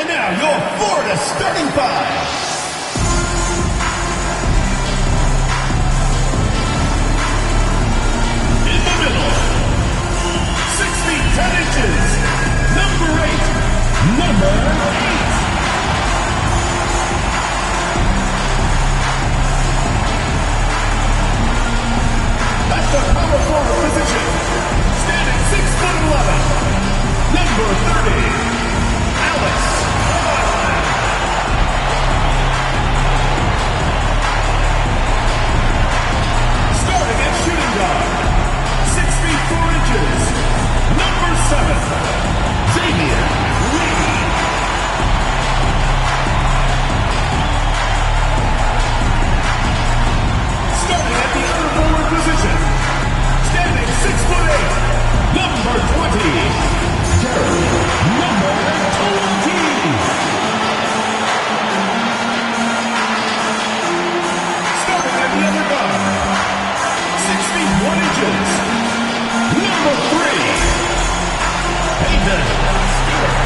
And now your Florida starting five. In the middle, 6 feet 10 inches, number 8. At the power forward position, standing 6'11", number 30. Starting at shooting guard, 6 feet 4 inches, number 7, Xavier Lee. Starting at the other forward position, standing 6'8", number 20, Terry, number 20. Starting at the other guard, 6 feet 1 inches, number 3, Peyton Stewart.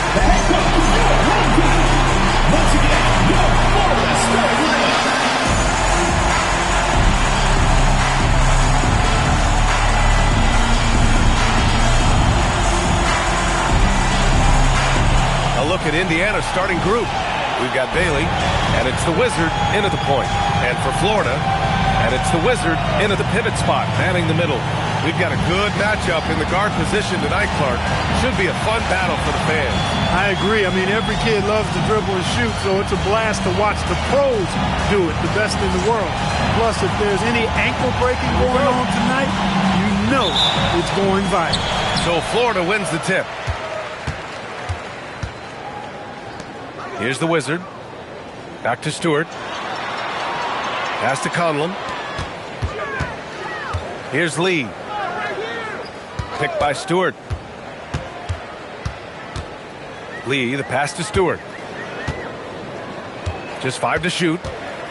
The head coach of your home team. Once again, your Florida starting lineup. A look at Indiana's starting group. We've got Bailey, and it's the Wizard in at the point. And for Florida, and it's the Wizard in at the pivot spot, manning the middle. We've got a good matchup in the guard position tonight, Clark. Should be a fun battle for the fans. I agree. I mean, every kid loves to dribble and shoot, so it's a blast to watch the pros do it, the best in the world. Plus, if there's any ankle breaking going on tonight, you know it's going viral. So Florida wins the tip. Here's the Wizard. Back to Stewart. Pass to Conlon. Here's Lee. Picked by Stewart. Lee, the pass to Stewart. Just 5 to shoot.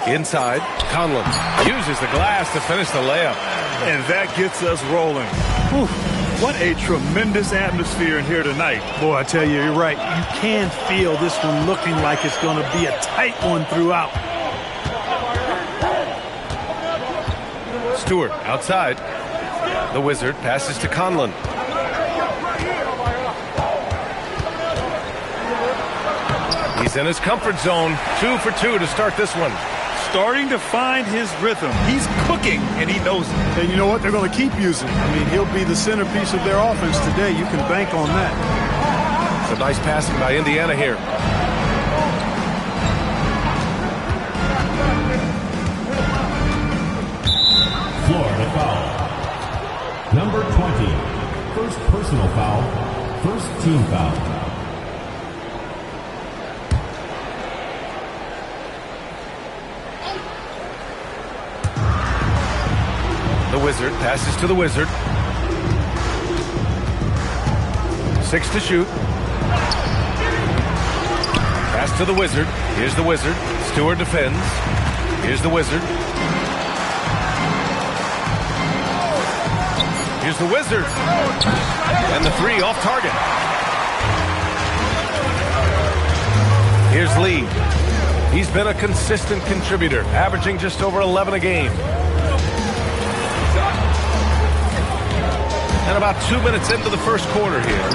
Inside, Conlon uses the glass to finish the layup. And that gets us rolling. Whew. What a tremendous atmosphere in here tonight. Boy, I tell you, you're right. You can feel this one looking like it's going to be a tight one throughout. Stewart outside. The Wizard passes to Conlon. He's in his comfort zone. 2 for 2 to start this one. Starting to find his rhythm. He's cooking, and he knows it. And you know what? They're going to keep using. I mean, he'll be the centerpiece of their offense today. You can bank on that. It's a nice passing by Indiana here. Florida foul. Number 20. First personal foul. First team foul. The Wizard passes to the Wizard. 6 to shoot. Pass to the Wizard. Here's the Wizard. Stewart defends. Here's the Wizard. Here's the Wizard. And the 3 off target. Here's Lee. He's been a consistent contributor, averaging just over 11 a game. And about 2 minutes into the first quarter here.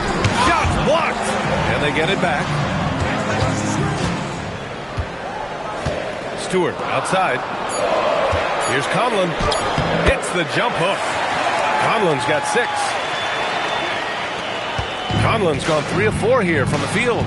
Shot blocked! And they get it back. Stewart outside. Here's Conlon. Hits the jump hook. Conlon's got 6. Conlon's gone 3 of 4 here from the field.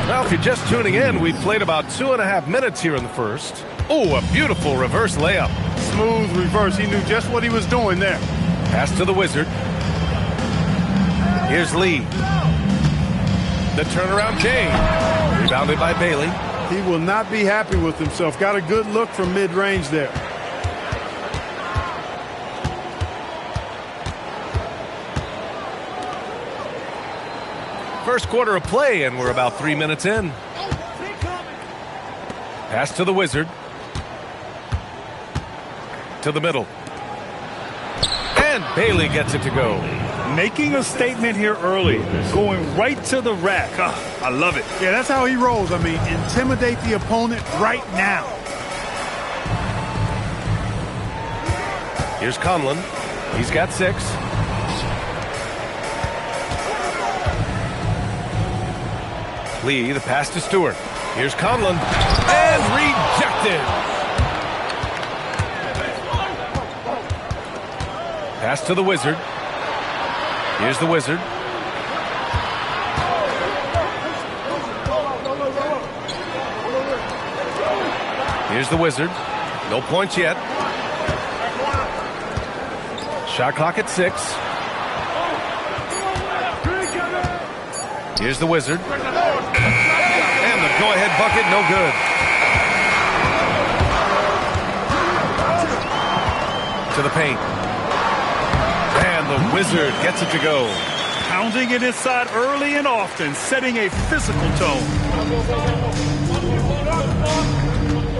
Well, if you're just tuning in, we've played about 2.5 minutes here in the first. Oh, a beautiful reverse layup. Smooth reverse. He knew just what he was doing there. Pass to the Wizard. Here's Lee. The turnaround Jay. Rebounded by Bailey. He will not be happy with himself. Got a good look from mid-range there. First quarter of play, and we're about 3 minutes in. Pass to the Wizard. To the middle. And Bailey gets it to go. Making a statement here early. Going right to the rack. I love it. Yeah, that's how he rolls. I mean, intimidate the opponent right now. Here's Conlon. He's got 6. Lee, the pass to Stewart. Here's Conlon. And rejected. Pass to the Wizard. Here's the Wizard. Here's the Wizard. No points yet. Shot clock at 6. Here's the Wizard. And the go-ahead bucket, no good. To the paint. And the Wizard gets it to go. Pounding it inside early and often, setting a physical tone.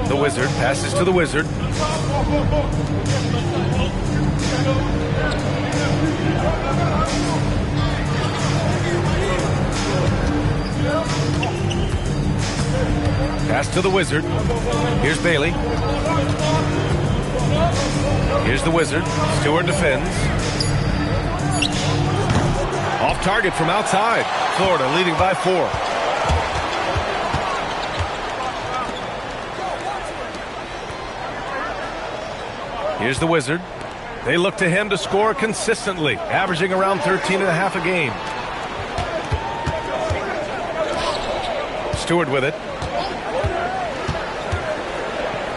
The Wizard passes to the Wizard. Pass to the Wizard. Here's Bailey. Here's the Wizard. Stewart defends. Off target from outside. Florida leading by 4. Here's the Wizard. They look to him to score consistently, averaging around 13.5 a game. Stewart with it.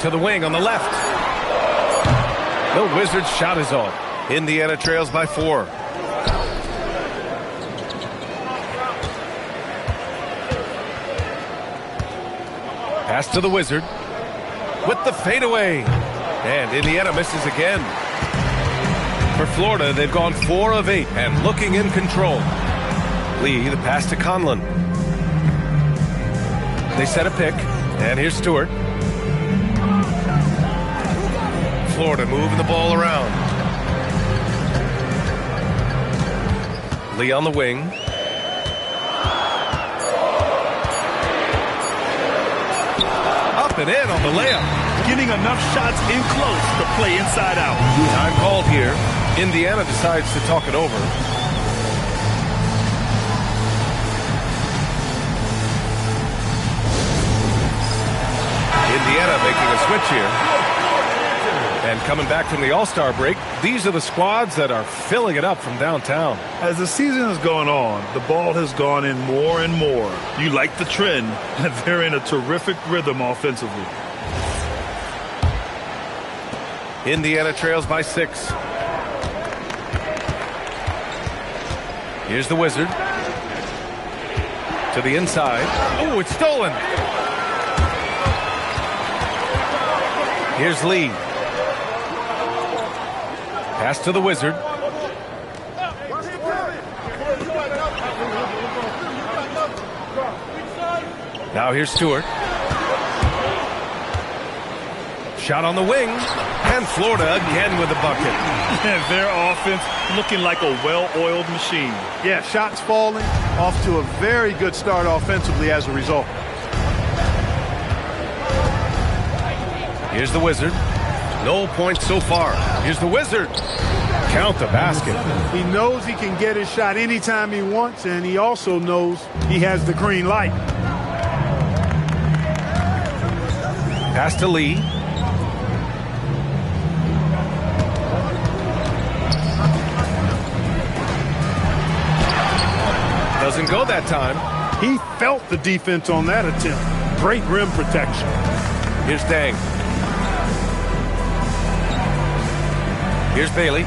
To the wing on the left. The Wizards' shot is off. Indiana trails by 4. Pass to the Wizard. With the fadeaway. And Indiana misses again. For Florida, they've gone 4 of 8 and looking in control. Lee, the pass to Conlon. They set a pick. And here's Stewart. Florida moving the ball around. Lee on the wing. Up and in on the layup. Getting enough shots in close to play inside out. Time called here. Indiana decides to talk it over. Indiana making a switch here. And coming back from the All-Star break, these are the squads that are filling it up from downtown. As the season has gone on, the ball has gone in more and more. You like the trend. They're in a terrific rhythm offensively. Indiana trails by 6. Here's the Wizard. To the inside. Oh, it's stolen. Here's Lee. Pass to the Wizard. Now here's Stewart. Shot on the wing. And Florida again with the bucket. And their offense looking like a well-oiled machine. Yeah, shots falling. Off to a very good start offensively as a result. Here's the Wizard. No points so far. Here's the Wizard. Count the basket. He knows he can get his shot anytime he wants, and he also knows he has the green light. Pass to Lee. Doesn't go that time. He felt the defense on that attempt. Great rim protection. Here's Dang. Here's Bailey.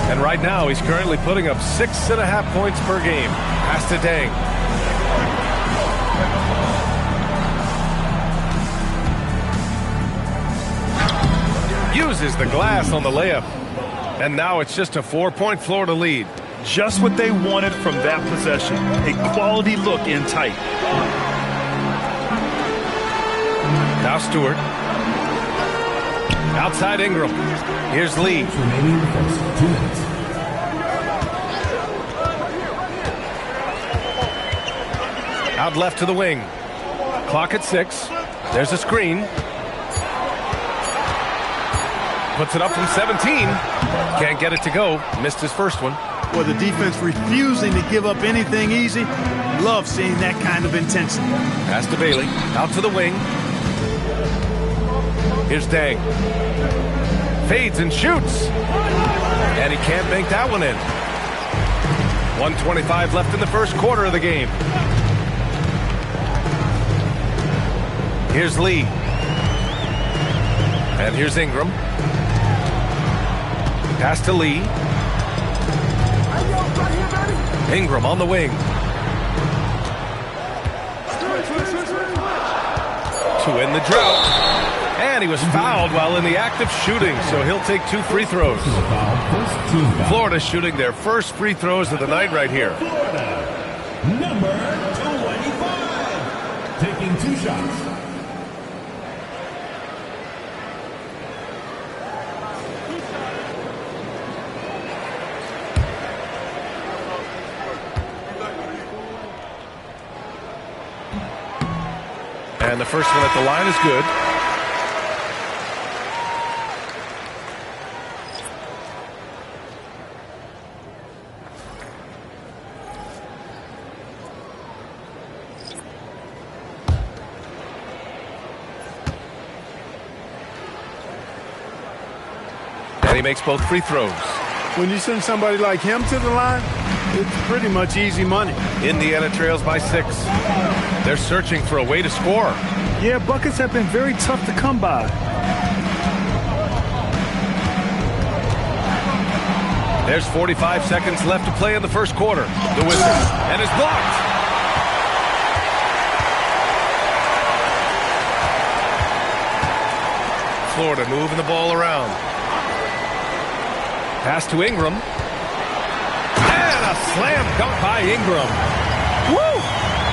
And right now he's currently putting up 6.5 points per game. Pass to Dang. Uses the glass on the layup. And now it's just a 4-point Florida lead. Just what they wanted from that possession. A quality look in tight. Now Stewart. Outside Ingram. Here's Lee. Remaining in the first 2 minutes. Out left to the wing. Clock at 6. There's a screen. Puts it up from 17. Can't get it to go. Missed his first one. Well, the defense refusing to give up anything easy. Love seeing that kind of intensity. Pass to Bailey. Out to the wing. Here's Dang. Fades and shoots. And he can't bank that one in. 1:25 left in the first quarter of the game. Here's Lee. And here's Ingram. Pass to Lee. Ingram on the wing. To end the drought. And he was fouled while in the act of shooting, so he'll take 2 free throws. Florida shooting their first free throws of the night right here. Number 25. Taking 2 shots. And the first one at the line is good. And he makes both free throws. When you send somebody like him to the line, it's pretty much easy money. Indiana trails by 6. They're searching for a way to score. Yeah, buckets have been very tough to come by. There's 45 seconds left to play in the first quarter. The Wizards. And is blocked. Florida moving the ball around. Pass to Ingram. And a slam dunk by Ingram. Woo!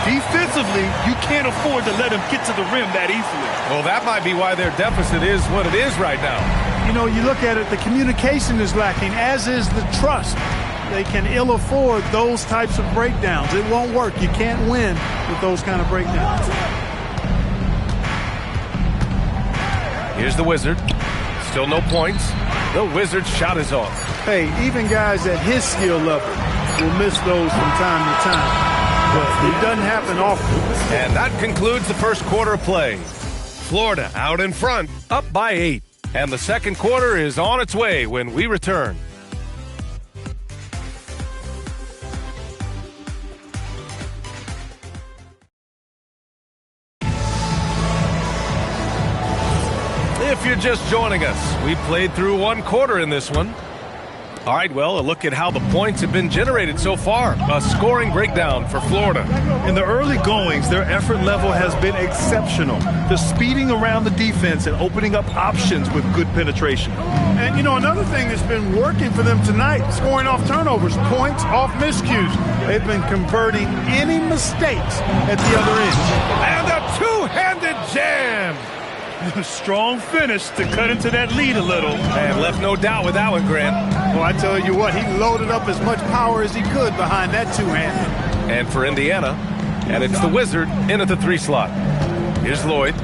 Defensively, you can't afford to let him get to the rim that easily. Well, that might be why their deficit is what it is right now. You know, you look at it, the communication is lacking, as is the trust. They can ill afford those types of breakdowns. It won't work. You can't win with those kind of breakdowns. Here's the Wizard. Still no points. The Wizard's shot is off. Hey, even guys at his skill level will miss those from time to time. But it doesn't happen often. And that concludes the first quarter of play. Florida out in front, up by 8. And the second quarter is on its way when we return. If you're just joining us, we played through 1 quarter in this one. All right, well, a look at how the points have been generated so far. A scoring breakdown for Florida. In the early goings, their effort level has been exceptional. They're speeding around the defense and opening up options with good penetration. And, you know, another thing that's been working for them tonight, scoring off turnovers, points off miscues. They've been converting any mistakes at the other end. And a two-handed jam. Strong finish to cut into that lead a little. And left no doubt with that one, Grant. Well, I tell you what, he loaded up as much power as he could behind that two-handed. And for Indiana, and it's the Wizard in at the 3 slot. Here's Lloyd.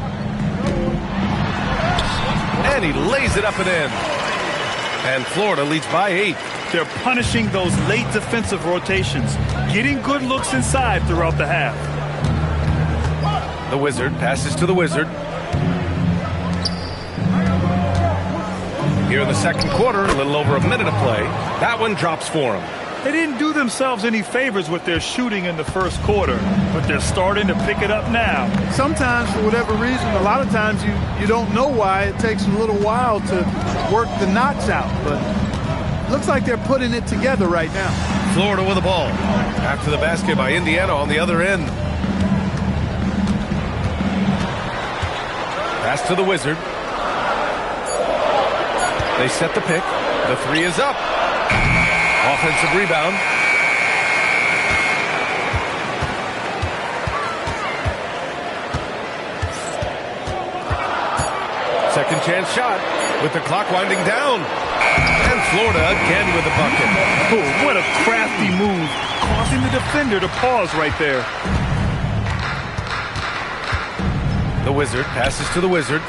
And he lays it up and in. And Florida leads by 8. They're punishing those late defensive rotations, getting good looks inside throughout the half. The Wizard passes to the Wizard. Here in the second quarter, a little over a minute of play. That one drops for him. They didn't do themselves any favors with their shooting in the first quarter, but they're starting to pick it up now. Sometimes, for whatever reason, a lot of times you don't know why. It takes a little while to work the knots out, but looks like they're putting it together right now. Florida with the ball. After the basket by Indiana on the other end. Pass to the Wizard. They set the pick. The 3 is up. Offensive rebound. Second chance shot with the clock winding down. And Florida again with the bucket. Oh, what a crafty move, causing the defender to pause right there. The Wizard passes to the Wizard.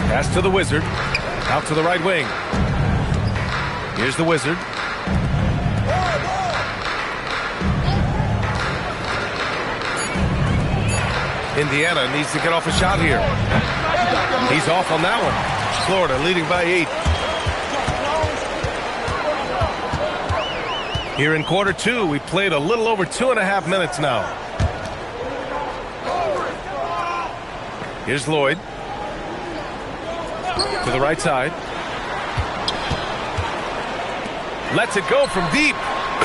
Pass to the Wizard. Out to the right wing. Here's the Wizard. Indiana needs to get off a shot here. He's off on that one. Florida leading by 8. Here in quarter 2, we played a little over 2.5 minutes now. Here's Lloyd. To the right side. Lets it go from deep.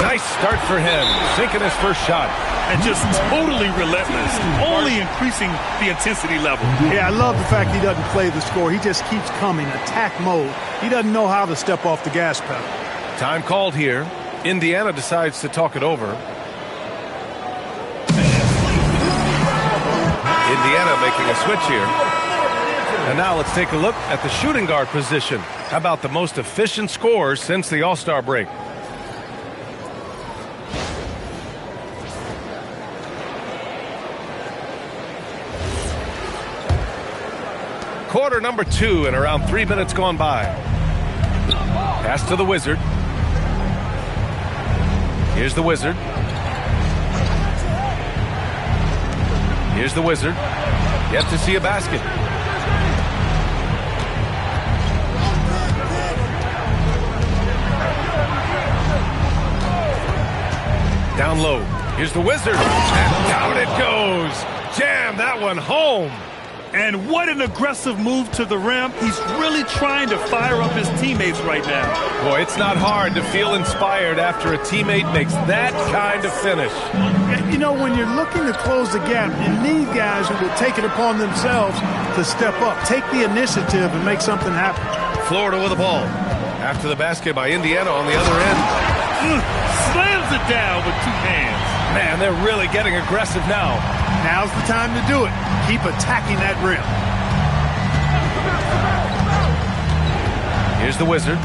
Nice start for him. Sinking his first shot. And just totally relentless, only increasing the intensity level. Yeah, I love the fact he doesn't play the score. He just keeps coming, attack mode. He doesn't know how to step off the gas pedal. Time called here. Indiana decides to talk it over. Indiana making a switch here. And now let's take a look at the shooting guard position. How about the most efficient scorer since the All-Star break? Quarter number 2 and around 3 minutes gone by. Pass to the Wizard. Here's the Wizard. Here's the Wizard. Yet to see a basket. Down low. Here's the Wizard. And down it goes. Jam that one home. And what an aggressive move to the rim. He's really trying to fire up his teammates right now. Boy, it's not hard to feel inspired after a teammate makes that kind of finish. You know, when you're looking to close the gap, you need guys who will take it upon themselves to step up, take the initiative, and make something happen. Florida with the ball. After the basket by Indiana on the other end. Slams it down with 2 hands. Man, they're really getting aggressive now. Now's the time to do it. Keep attacking that rim. Here's the Wizard.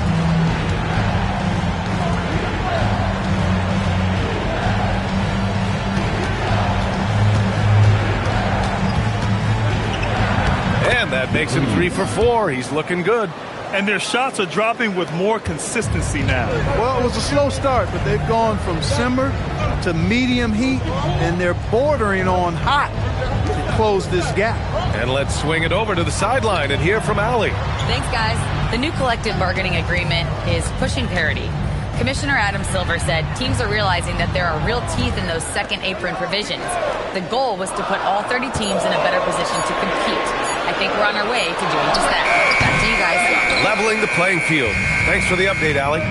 And that makes him 3 for 4. He's looking good. And their shots are dropping with more consistency now. Well, it was a slow start, but they've gone from simmer to medium heat, and they're bordering on hot to close this gap. And let's swing it over to the sideline and hear from Allie. Thanks, guys. The new collective bargaining agreement is pushing parity. Commissioner Adam Silver said teams are realizing that there are real teeth in those second apron provisions. The goal was to put all 30 teams in a better position to compete. I think we're on our way to doing just that. Back to you guys. Leveling the playing field. Thanks for the update, Allie.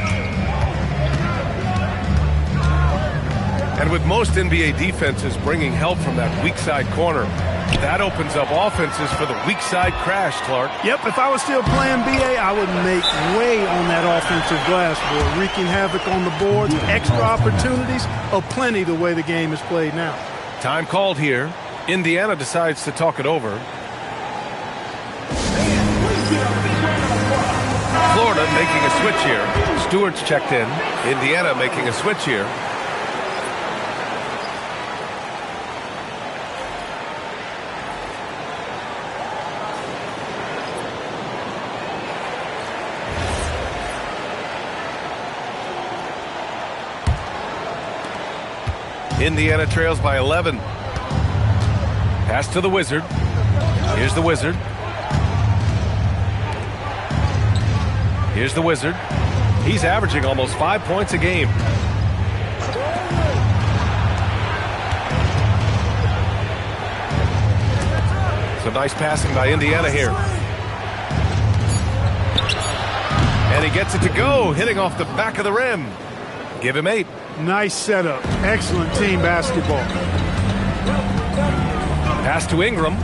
And with most NBA defenses bringing help from that weak side corner, that opens up offenses for the weak side crash, Clark. Yep, if I was still playing BA, I would make way on that offensive glass board, wreaking havoc on the boards, extra opportunities, aplenty the way the game is played now. Time called here. Indiana decides to talk it over. Florida making a switch here. Stewart's checked in. Indiana making a switch here. Indiana trails by 11. Pass to the Wizard. Here's the Wizard. Here's the Wizard. He's averaging almost 5 points a game. So nice passing by Indiana here. And he gets it to go, hitting off the back of the rim. Give him 8. Nice setup. Excellent team basketball. Pass to Ingram.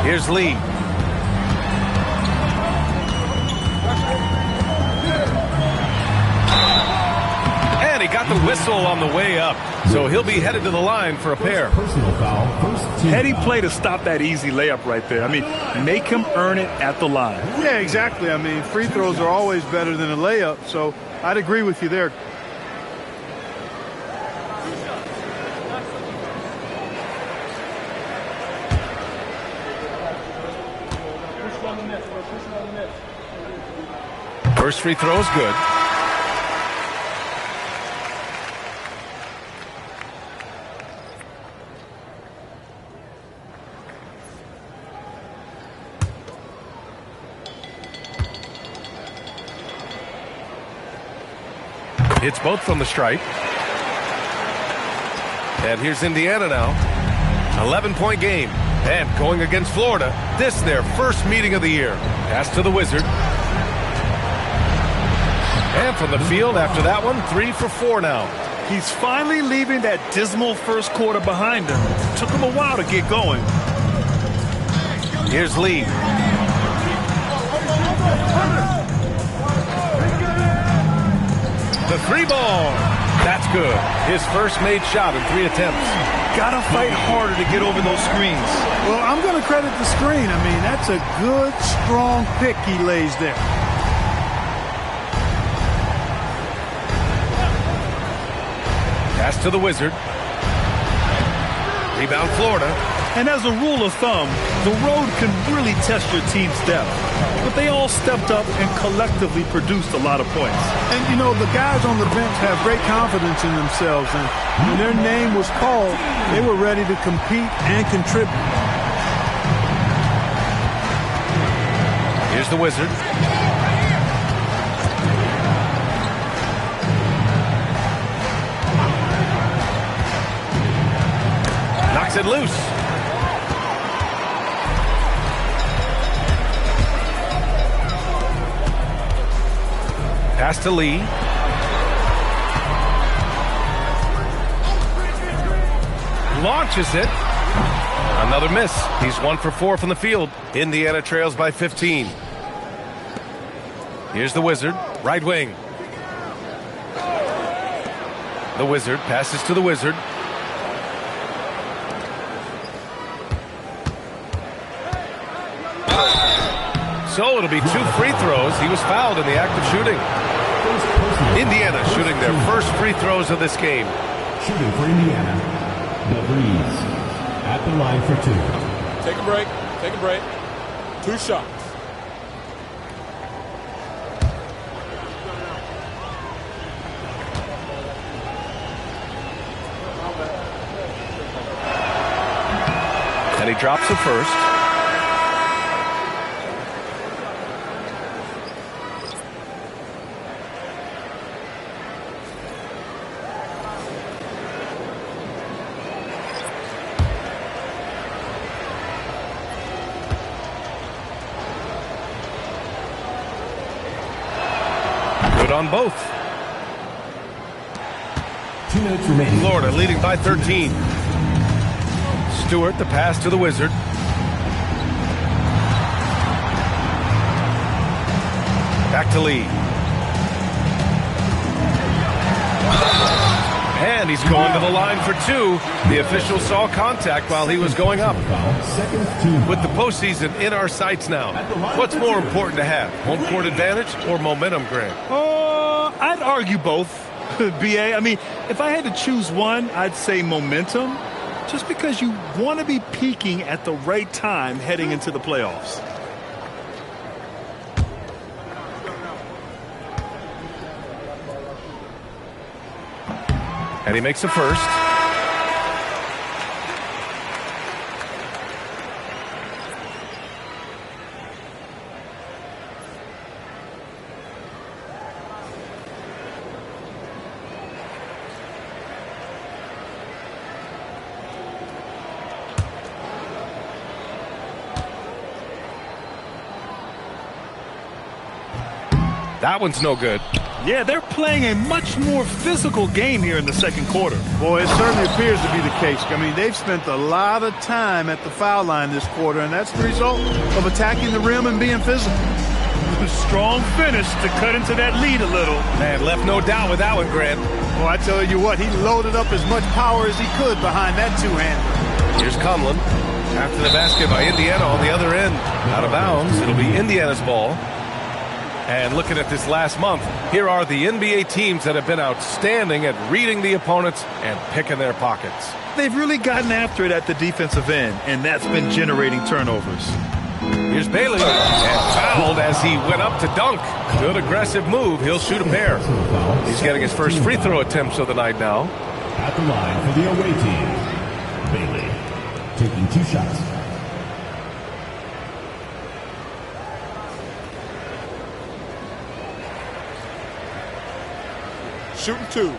Here's Lee. got the whistle on the way up, so he'll be headed to the line for a pair. Personal foul, first team Heady foul. play to stop that easy layup right there. I mean, make him earn it at the line. Yeah, exactly. I mean, free throws are always better than a layup, so I'd agree with you there. First free throw is good. Hits both from the stripe. And here's Indiana now. 11-point game. And going against Florida. This their first meeting of the year. Pass to the Wizard. And from the field after that one, 3 for 4 now. He's finally leaving that dismal first quarter behind him. Took him a while to get going. Here's Lee. The 3-ball. That's good. His first made shot in 3 attempts. Gotta fight harder to get over those screens. Well, I'm going to credit the screen. I mean, that's a good, strong pick he lays there. Pass to the Wizard. Rebound Florida. And as a rule of thumb, the road can really test your team's depth. But they all stepped up and collectively produced a lot of points. And, you know, the guys on the bench have great confidence in themselves. And when their name was called, they were ready to compete and contribute. Here's the Wizard. Knocks it loose. Pass to Lee. Launches it. Another miss. He's 1 for 4 from the field. Indiana trails by 15. Here's the Wizard. Right wing. The Wizard passes to the Wizard. So it'll be 2 free throws. He was fouled in the act of shooting. Indiana shooting their first free throws of this game. Shooting for Indiana, the Breeze at the line for 2. Take a break. Take a break. 2 shots. And he drops the first. On both. 2 minutes remaining. Florida leading by 13. Stewart the pass to the Wizard. Back to Lee. And he's going to the line for 2. The official saw contact while he was going up. With the postseason in our sights now, what's more important to have? Home court advantage or momentum, Grant? I'd argue both, B.A. I mean, if I had to choose one, I'd say momentum, just because you want to be peaking at the right time heading into the playoffs. And he makes the first. That one's no good. Yeah, they're playing a much more physical game here in the second quarter. Boy, it certainly appears to be the case. I mean, they've spent a lot of time at the foul line this quarter, and that's the result of attacking the rim and being physical. Strong finish to cut into that lead a little. Man, left no doubt with that one, Grant. Well, I tell you what, he loaded up as much power as he could behind that two-hander. Here's Conlon. After the basket by Indiana on the other end. Out of bounds. It'll be Indiana's ball. And looking at this last month, here are the NBA teams that have been outstanding at reading the opponents and picking their pockets. They've really gotten after it at the defensive end, and that's been generating turnovers. Here's Bailey, and fouled as he went up to dunk. Good aggressive move. He'll shoot a pair. He's getting his first free throw attempts of the night now. At the line for the away team, Bailey taking 2 shots. Shooting 2.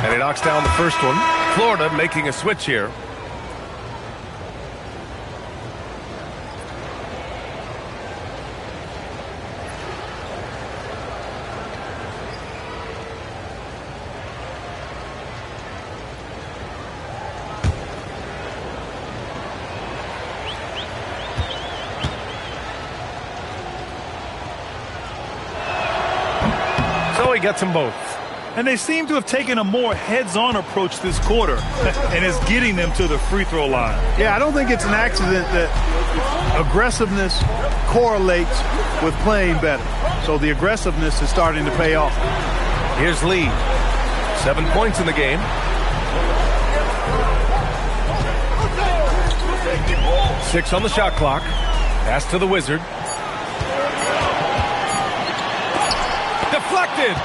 And he knocks down the first one. Florida making a switch here. So he gets them both. And they seem to have taken a more heads-on approach this quarter, and it's getting them to the free throw line. Yeah, I don't think it's an accident that aggressiveness correlates with playing better. So the aggressiveness is starting to pay off. Here's Lee. 7 points in the game. Six on the shot clock. Pass to the Wizard. Deflected.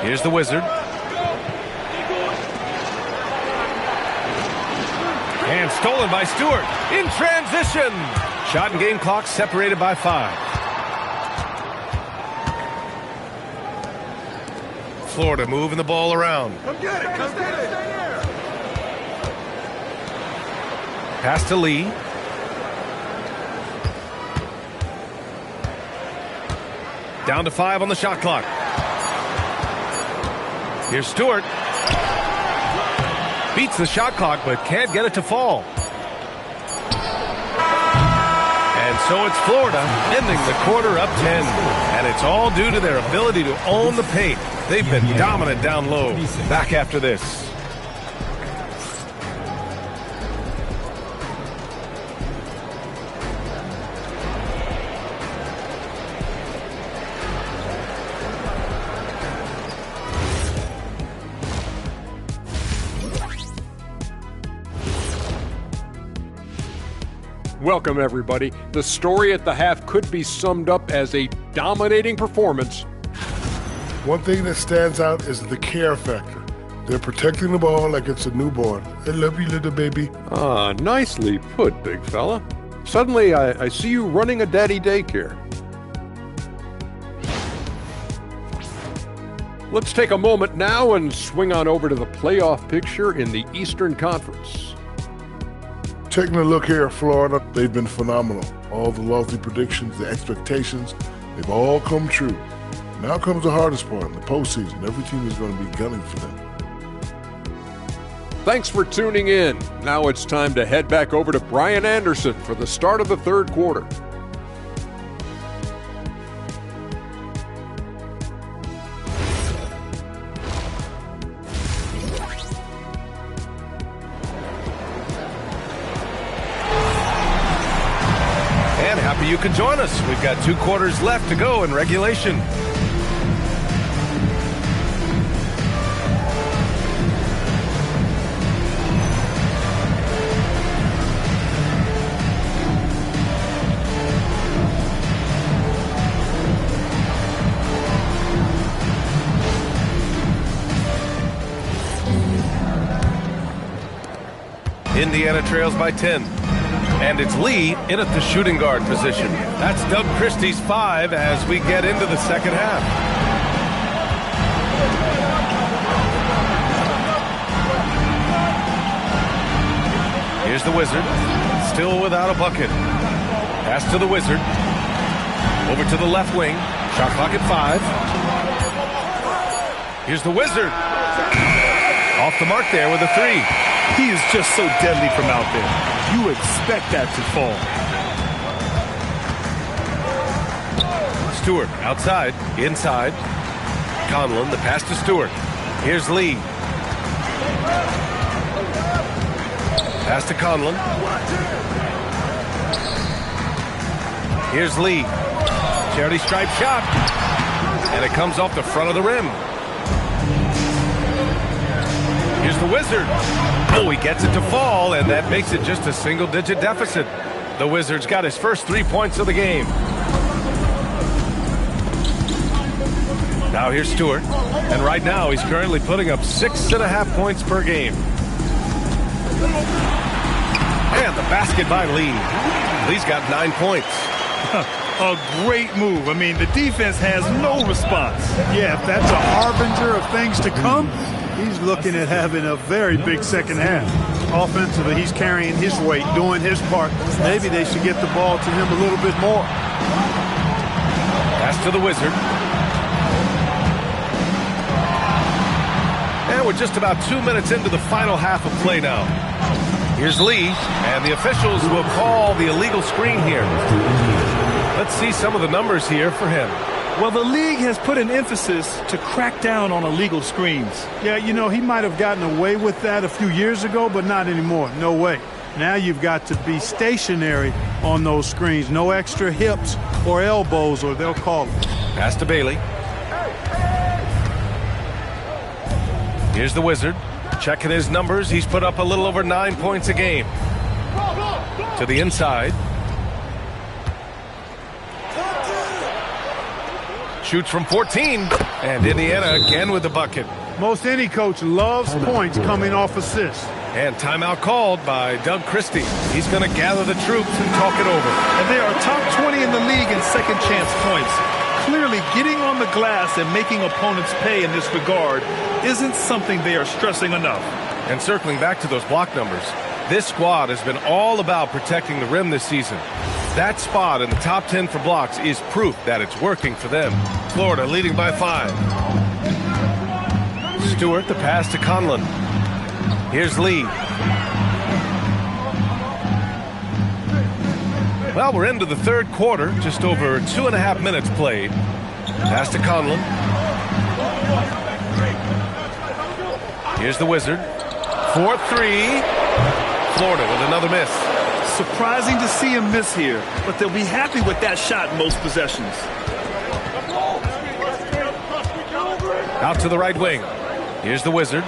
Here's the Wizard. And stolen by Stewart. In transition. Shot and game clock separated by 5. Florida moving the ball around. Come get it. Come get it. Pass to Lee. Down to 5 on the shot clock. Here's Stewart. Beats the shot clock, but can't get it to fall. And so it's Florida ending the quarter up 10. And it's all due to their ability to own the paint. They've been dominant down low. Back after this. Welcome, everybody. The story at the half could be summed up as a dominating performance. One thing that stands out is the care factor. They're protecting the ball like it's a newborn. I love you, little baby. Ah, nicely put, big fella. Suddenly, I see you running a daddy daycare. Let's take a moment now and swing on over to the playoff picture in the Eastern Conference. Taking a look here at Florida, they've been phenomenal. All the lofty predictions, the expectations, they've all come true. Now comes the hardest part, the postseason. Every team is going to be gunning for them. Thanks for tuning in. Now it's time to head back over to Brian Anderson for the start of the third quarter. You can join us. We've got 2 quarters left to go in regulation. Indiana trails by 10. And it's Lee in at the shooting guard position. That's Doug Christie's 5 as we get into the second half. Here's the Wizard, still without a bucket. Pass to the Wizard. Over to the left wing. Shot clock at 5. Here's the Wizard. Off the mark there with a three. He is just so deadly from out there. You expect that to fall. Stewart outside, inside. Conlon, the pass to Stewart. Here's Lee. Pass to Conlon. Here's Lee. Charity stripe shot. And it comes off the front of the rim. Here's the Wizard. Oh, he gets it to fall, and that makes it just a single-digit deficit. The Wizard's got his first 3 points of the game. Now here's Stewart. And right now, he's currently putting up 6.5 points per game. And the basket by Lee. Lee's got 9 points. A great move. I mean, the defense has no response. Yeah, if that's a harbinger of things to come, he's looking at having a very big second half. Offensively, he's carrying his weight, doing his part. Maybe they should get the ball to him a little bit more. Pass to the Wizard. And we're just about 2 minutes into the final half of play now. Here's Lee, and the officials will call the illegal screen here. Let's see some of the numbers here for him. Well, the league has put an emphasis to crack down on illegal screens. Yeah, you know, he might have gotten away with that a few years ago, but not anymore. No way. Now you've got to be stationary on those screens. No extra hips or elbows, or they'll call it. Pass to Bailey. Here's the Wizard. Checking his numbers. He's put up a little over 9 points a game. To the inside. Shoots from 14. And Indiana again with the bucket. Most any coach loves points coming off assists. And timeout called by Doug Christie. He's going to gather the troops and talk it over. And they are top 20 in the league in second chance points. Clearly, getting on the glass and making opponents pay in this regard isn't something they are stressing enough. And circling back to those block numbers, this squad has been all about protecting the rim this season. That spot in the top 10 for blocks is proof that it's working for them. Florida leading by 5. Stewart, the pass to Conlon. Here's Lee. Well, we're into the third quarter, just over 2.5 minutes played. Pass to Conlon. Here's the Wizard. 4-3. Florida with another miss. Surprising to see him miss here, but they'll be happy with that shot most possessions. Out to the right wing. Here's the Wizard.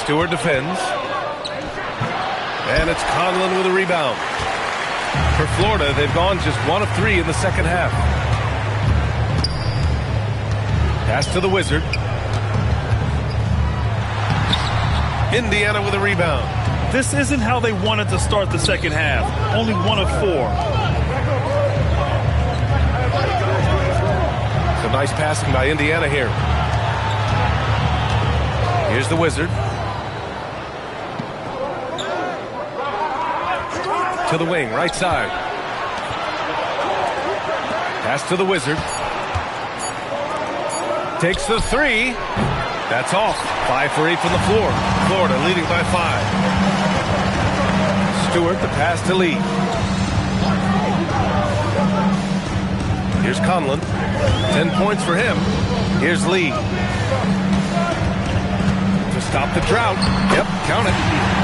Stewart defends. And it's Conlon with a rebound. For Florida, they've gone just 1 of 3 in the second half. Pass to the Wizard. Indiana with a rebound. This isn't how they wanted to start the second half. Only 1 of 4. Some nice passing by Indiana here. Here's the Wizard. To the wing, right side. Pass to the Wizard. Takes the 3. That's off. 5 for 8 from the floor. Florida leading by 5. Stewart, the pass to Lee. Here's Conlon. 10 points for him. Here's Lee. To stop the drought. Yep, count it.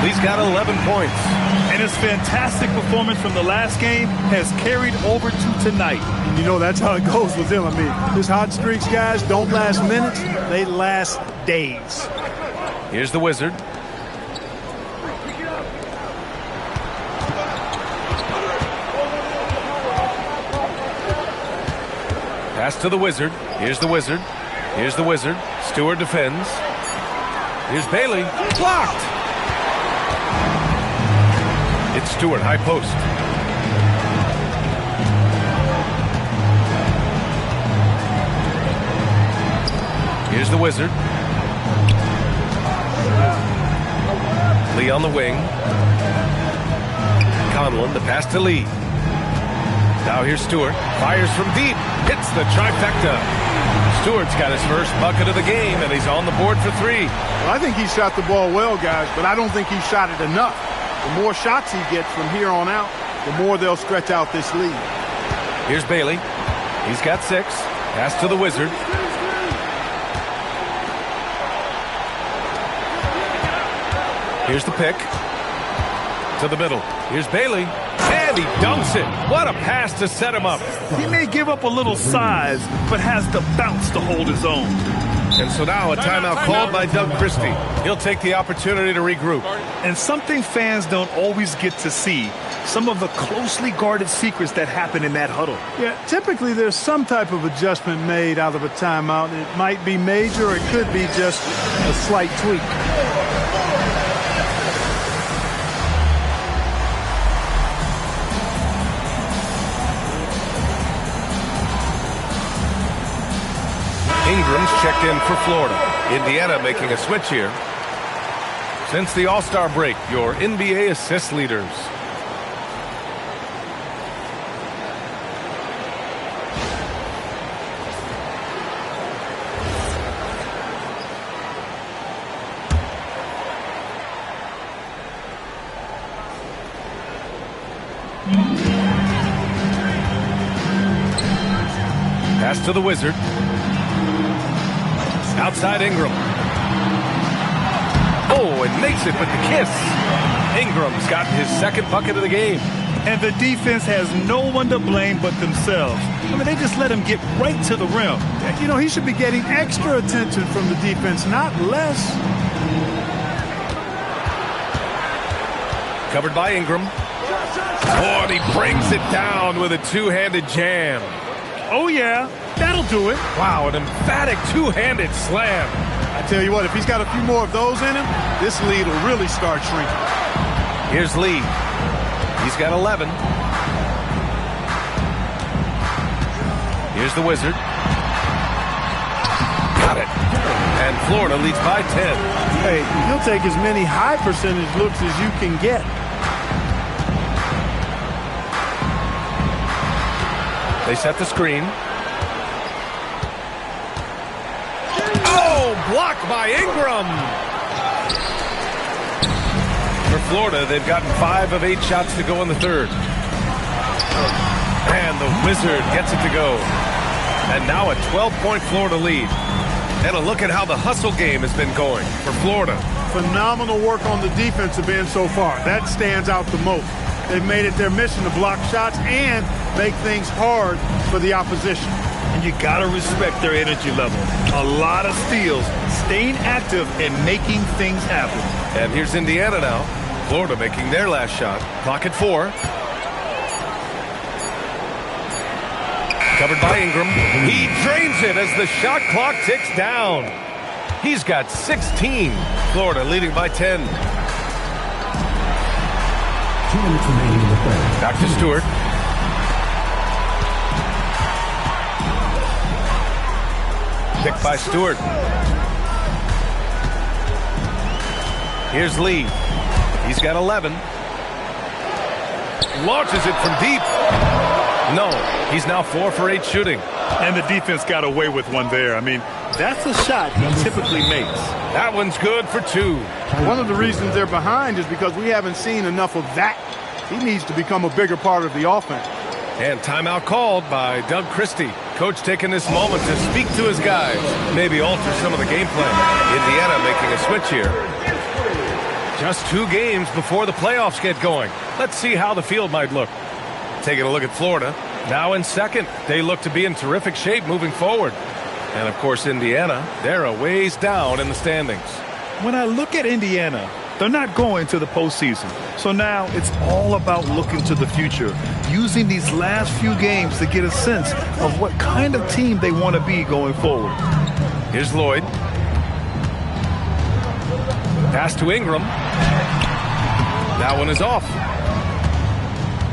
Lee's got 11 points. And his fantastic performance from the last game has carried over to tonight. And you know, that's how it goes with him. I mean, his hot streaks, guys, don't last minutes. They last days. Here's the Wizard. Pass to the Wizard. Here's the Wizard. Here's the Wizard. Stewart defends. Here's Bailey. Blocked! It's Stewart, high post. Here's the Wizard. Lee on the wing. Conlon, the pass to Lee. Now here's Stewart. Fires from deep. Hits the trifecta. Stewart's got his first bucket of the game, and he's on the board for 3. Well, I think he shot the ball well, guys, but I don't think he shot it enough. The more shots he gets from here on out, the more they'll stretch out this lead. Here's Bailey. He's got 6. Pass to the Wizard. Here's the pick. To the middle. Here's Bailey. And he dunks it. What a pass to set him up. He may give up a little size, but has the bounce to hold his own. And so now a timeout called by Doug Christie. He'll take the opportunity to regroup. And something fans don't always get to see, some of the closely guarded secrets that happen in that huddle. Yeah, typically there's some type of adjustment made out of a timeout. It might be major, or it could be just a slight tweak. Ingram's checked in for Florida. Indiana making a switch here. Since the All-Star break, your NBA assist leaders. Pass to the Wizard. Outside Ingram. Oh, and makes it with the kiss. Ingram's gotten his second bucket of the game. And the defense has no one to blame but themselves. I mean, they just let him get right to the rim. You know, he should be getting extra attention from the defense, not less. Covered by Ingram. Oh, and he brings it down with a two-handed jam. Oh, yeah, that'll do it. Wow, an emphatic two-handed slam. I tell you what, if he's got a few more of those in him, this lead will really start shrinking. Here's Lee. He's got 11. Here's the Wizard. Got it. And Florida leads by 10. Hey, you'll take as many high percentage looks as you can get. They set the screen. Oh, blocked by Ingram. For Florida, they've gotten 5 of 8 shots to go in the third. And the Wizard gets it to go. And now a 12-point Florida lead. And a look at how the hustle game has been going for Florida. Phenomenal work on the defensive end so far. That stands out the most. They've made it their mission to block shots and make things hard for the opposition. And you got to respect their energy level. A lot of steals, staying active and making things happen. And here's Indiana now. Florida making their last shot. Clock at 4. Covered by Ingram. He drains it as the shot clock ticks down. He's got 16. Florida leading by 10. 2 minutes remaining in the third. Back to Stewart. Picked by Stewart. Here's Lee. He's got 11. Launches it from deep. No, he's now 4 for 8 shooting. And the defense got away with one there. I mean, that's a shot he typically makes. That one's good for 2. One of the reasons they're behind is because we haven't seen enough of that. He needs to become a bigger part of the offense. And timeout called by Doug Christie. Coach taking this moment to speak to his guys. Maybe alter some of the game plan. Indiana making a switch here. Just 2 games before the playoffs get going. Let's see how the field might look. Taking a look at Florida. Now in second. They look to be in terrific shape moving forward. And, of course, Indiana, they're a ways down in the standings. When I look at Indiana, they're not going to the postseason. So now it's all about looking to the future, using these last few games to get a sense of what kind of team they want to be going forward. Here's Lloyd. Pass to Ingram. That one is off.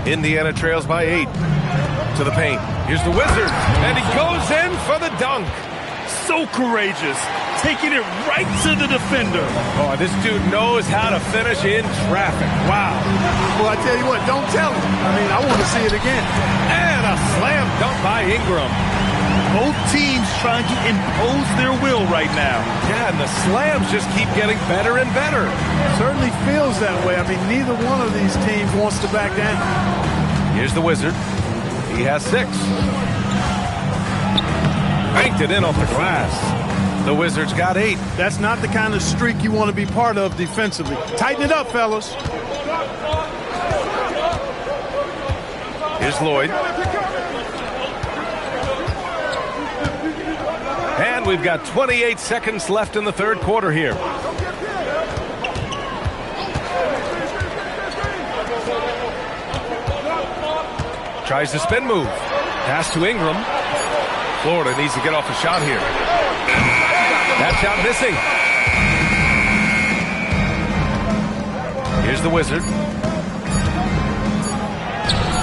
Indiana trails by 8. To the paint. Here's the Wizard. And he goes in for the dunk. So courageous, taking it right to the defender. Oh, this dude knows how to finish in traffic. Wow. Well, I tell you what, don't tell him. I mean, I want to see it again. And a a slam dunk by Ingram. Both teams trying to impose their will right now. Yeah, and the slams just keep getting better and better. Certainly feels that way. I mean, neither one of these teams wants to back down. Here's the Wizard. He has 6. Banked it in off the glass. The Wizards got 8. That's not the kind of streak you want to be part of defensively. Tighten it up, fellas. Here's Lloyd. And we've got 28 seconds left in the third quarter here. Tries the spin move. Pass to Ingram. Florida needs to get off a shot here. That shot missing. Here's the Wizard.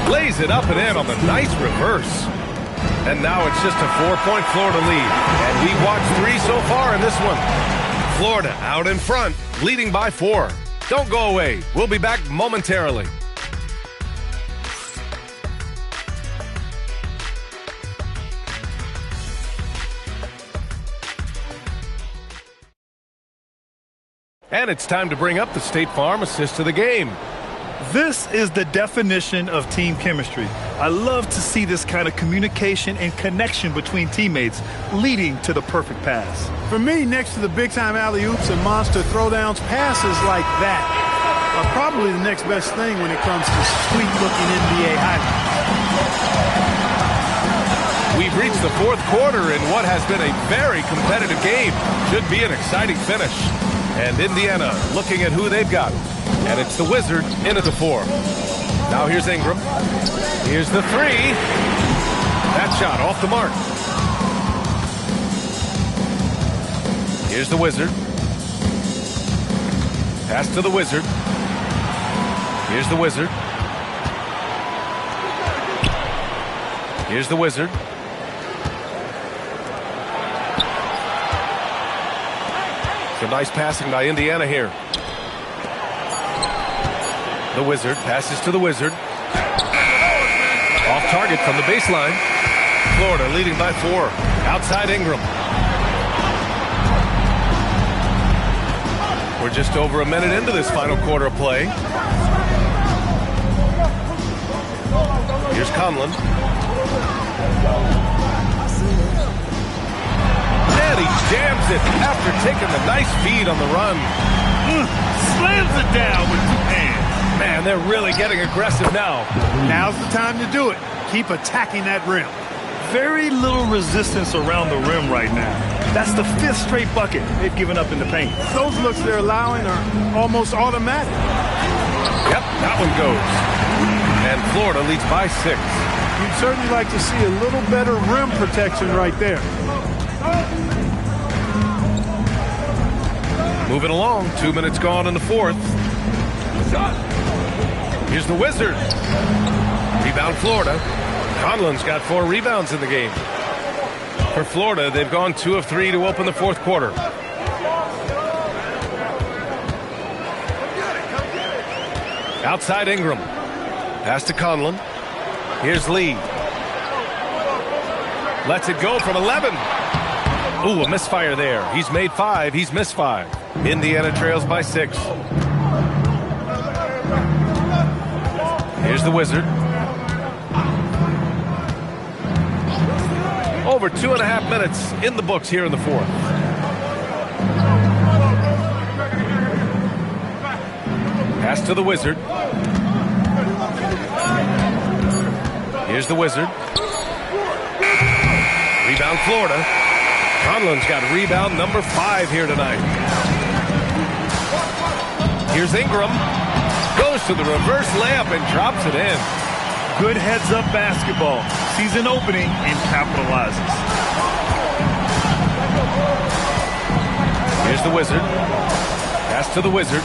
Lays it up and in on the nice reverse. And now it's just a 4-point Florida lead. And we watched 3 so far in this one. Florida out in front, leading by 4. Don't go away. We'll be back momentarily. And it's time to bring up the State Farm assist of the game. This is the definition of team chemistry. I love to see this kind of communication and connection between teammates leading to the perfect pass. For me, next to the big-time alley-oops and monster throwdowns, passes like that are probably the next best thing when it comes to sweet-looking NBA highlights. We've reached the fourth quarter in what has been a very competitive game. Should be an exciting finish. And Indiana looking at who they've got. And it's the Wizard in at the 4. Now here's Ingram. Here's the 3. That shot off the mark. Here's the Wizard. Pass to the Wizard. Here's the Wizard. Here's the Wizard. Some nice passing by Indiana here. The Wizard passes to the Wizard. Off target from the baseline. Florida leading by 4. Outside Ingram. We're just over a minute into this final quarter of play. Here's Conlon. And he jams it after taking the nice feed on the run. Slams it down with 2 hands. Man, they're really getting aggressive now. Now's the time to do it. Keep attacking that rim. Very little resistance around the rim right now. That's the 5th straight bucket they've given up in the paint. Those looks they're allowing are almost automatic. Yep, that one goes. And Florida leads by 6. You'd certainly like to see a little better rim protection right there. Moving along, 2 minutes gone in the 4th. Here's the Wizard. Rebound Florida. Conlon's got 4 rebounds in the game. For Florida, they've gone 2 of 3 to open the 4th quarter. Outside Ingram. Pass to Conlon. Here's Lee. Lets it go from 11. Ooh, a misfire there. He's made 5. He's missed 5. Indiana trails by 6. Here's the Wizard. Over 2.5 minutes in the books here in the 4th. Pass to the Wizard. Here's the Wizard. Rebound Florida. Conlon's got rebound number 5 here tonight. Here's Ingram. Goes to the reverse layup and drops it in. Good heads-up basketball. Sees an opening and capitalizes. Here's the Wizard. Pass to the Wizard.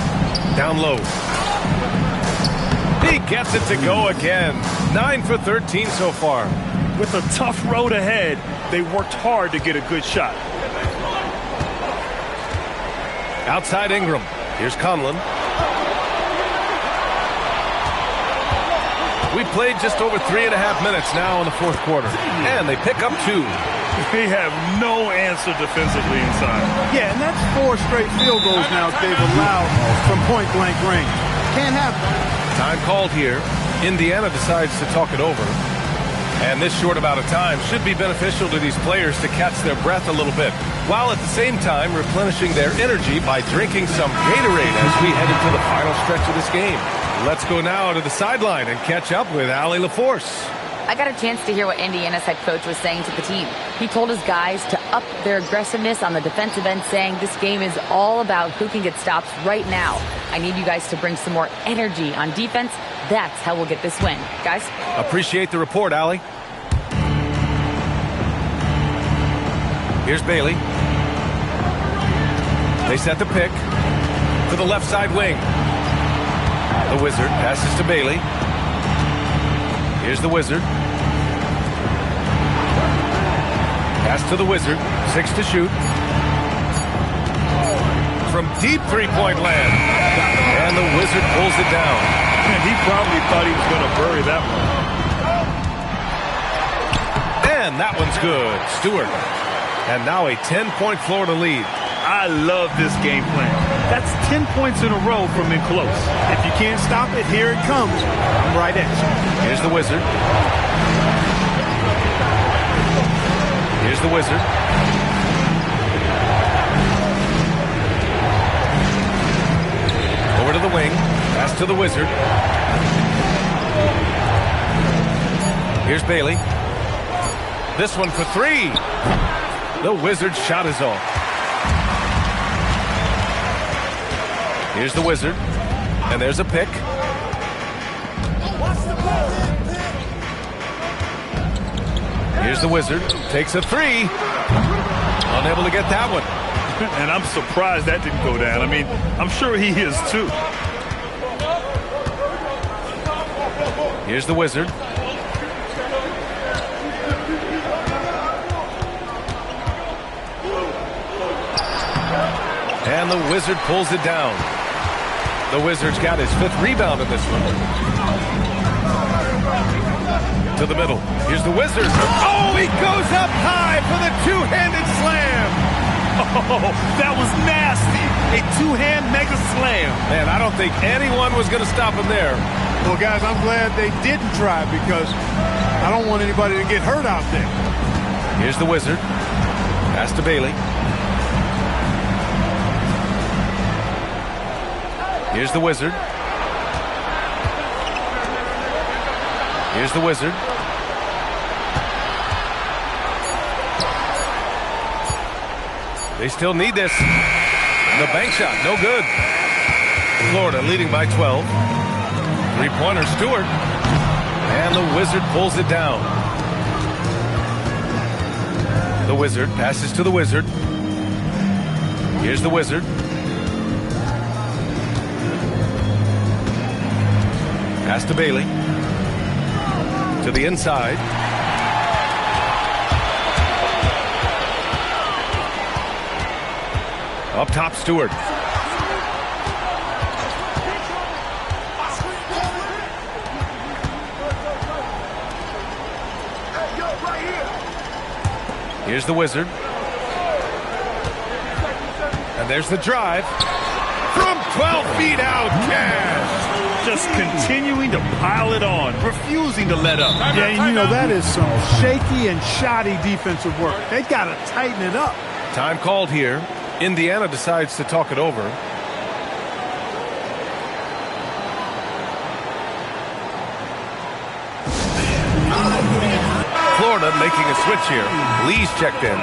Down low. He gets it to go again. 9 for 13 so far. With a tough road ahead, they worked hard to get a good shot. Outside Ingram. Here's Conlon. We've played just over 3.5 minutes now in the fourth quarter, and they pick up 2. They have no answer defensively inside. Yeah, and that's 4 straight field goals now they've allowed from point-blank range. Can't have it. Time called here. Indiana decides to talk it over. And this short amount of time should be beneficial to these players to catch their breath a little bit, while at the same time replenishing their energy by drinking some Gatorade as we head into the final stretch of this game. Let's go now to the sideline and catch up with Allie LaForce. I got a chance to hear what Indiana's head coach was saying to the team. He told his guys to up their aggressiveness on the defensive end, saying this game is all about who can get stops right now. I need you guys to bring some more energy on defense. That's how we'll get this win. Guys? Appreciate the report, Allie. Here's Bailey. They set the pick to the left side wing. The Wizard passes to Bailey. Here's the Wizard. Pass to the Wizard. 6 to shoot. From deep three-point land. And the Wizard pulls it down. And he probably thought he was going to bury that one. And that one's good. Stewart. And now a 10-point Florida lead. I love this game plan. That's 10 points in a row from in close. If you can't stop it, here it comes. I'm right at you. Here's the Wizard. Here's the Wizard. Over to the wing. Pass to the Wizard. Here's Bailey. This one for 3. The Wizard's shot is off. Here's the Wizard. And there's a pick. Here's the Wizard. Takes a 3. Unable to get that one. And I'm surprised that didn't go down. I mean, I'm sure he is too. Here's the Wizard. And the Wizard pulls it down. The Wizard's got his 5th rebound in this one. To the middle. Here's the Wizard. Oh, he goes up high for the two-handed slam. Oh, that was nasty. A two-hand mega slam. Man, I don't think anyone was going to stop him there. Well, guys, I'm glad they didn't try because I don't want anybody to get hurt out there. Here's the Wizard. Pass to Bailey. Here's the Wizard. Here's the Wizard. They still need this. The bank shot, no good. Florida leading by 12. Three-pointer Stewart. And the Wizard pulls it down. The Wizard passes to the Wizard. Here's the Wizard. Pass to Bailey. To the inside. Up top, Stewart. Here's the Wizard. And there's the drive. From 12 feet out, Cash. Just continuing to pile it on, refusing to let up. Yeah, and you know, that is some shaky and shoddy defensive work. They got to tighten it up. Time called here. Indiana decides to talk it over. Florida making a switch here. Lee's checked in.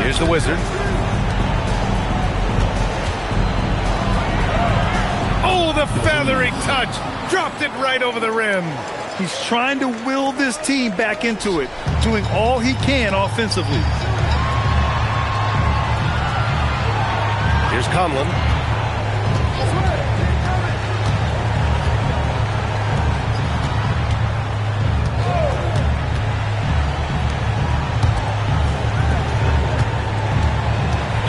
Here's the Wizard. Oh, the feathery touch. Dropped it right over the rim. He's trying to will this team back into it, doing all he can offensively. Here's Conlon.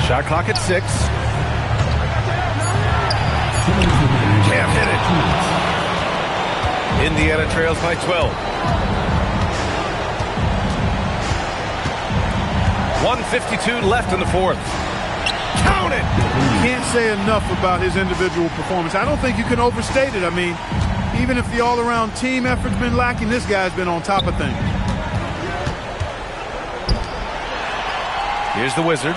Shot clock at 6. Can't hit it. Indiana trails by 12. 1:52 left in the fourth. Count it! Can't say enough about his individual performance. I don't think you can overstate it. I mean, even if the all-around team effort's been lacking, this guy's been on top of things. Here's the Wizard.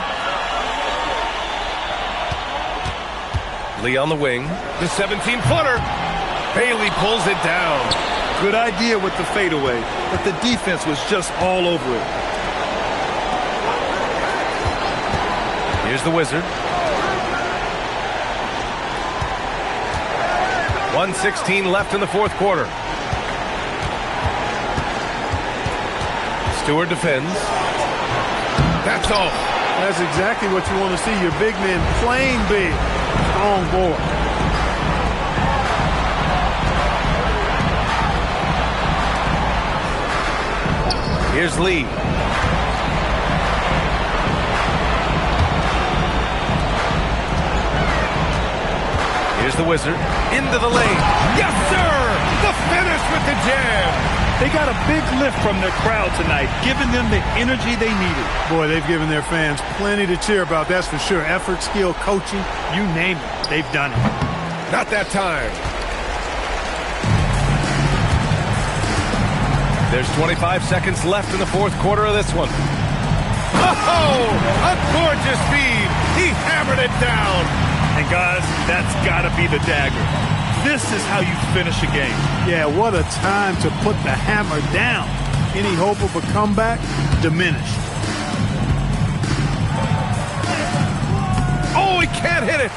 Lee on the wing. The 17-footer. Bailey pulls it down. Good idea with the fadeaway, but the defense was just all over it. Here's the Wizard. 1:16 left in the fourth quarter. Stewart defends. That's all. That's exactly what you want to see. Your big men playing big. Strong board. Here's Lee. Here's the Wizard. Into the lane. Yes, sir! The finish with the jam. They got a big lift from their crowd tonight, giving them the energy they needed. Boy, they've given their fans plenty to cheer about, that's for sure. Effort, skill, coaching, you name it, they've done it. Not that time. There's 25 seconds left in the fourth quarter of this one. Oh, a gorgeous feed. He hammered it down. And guys, that's got to be the dagger. This is how you finish a game. Yeah, what a time to put the hammer down. Any hope of a comeback diminished. Oh, he can't hit it.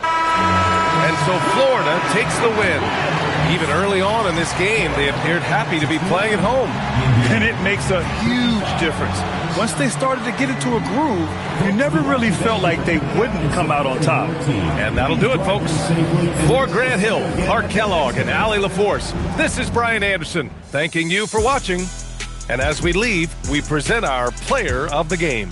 And so Florida takes the win. Even early on in this game, they appeared happy to be playing at home. And it makes a huge difference. Once they started to get into a groove, you never really felt like they wouldn't come out on top. And that'll do it, folks. For Grant Hill, Clark Kellogg, and Allie LaForce, this is Brian Anderson, thanking you for watching. And as we leave, we present our player of the game.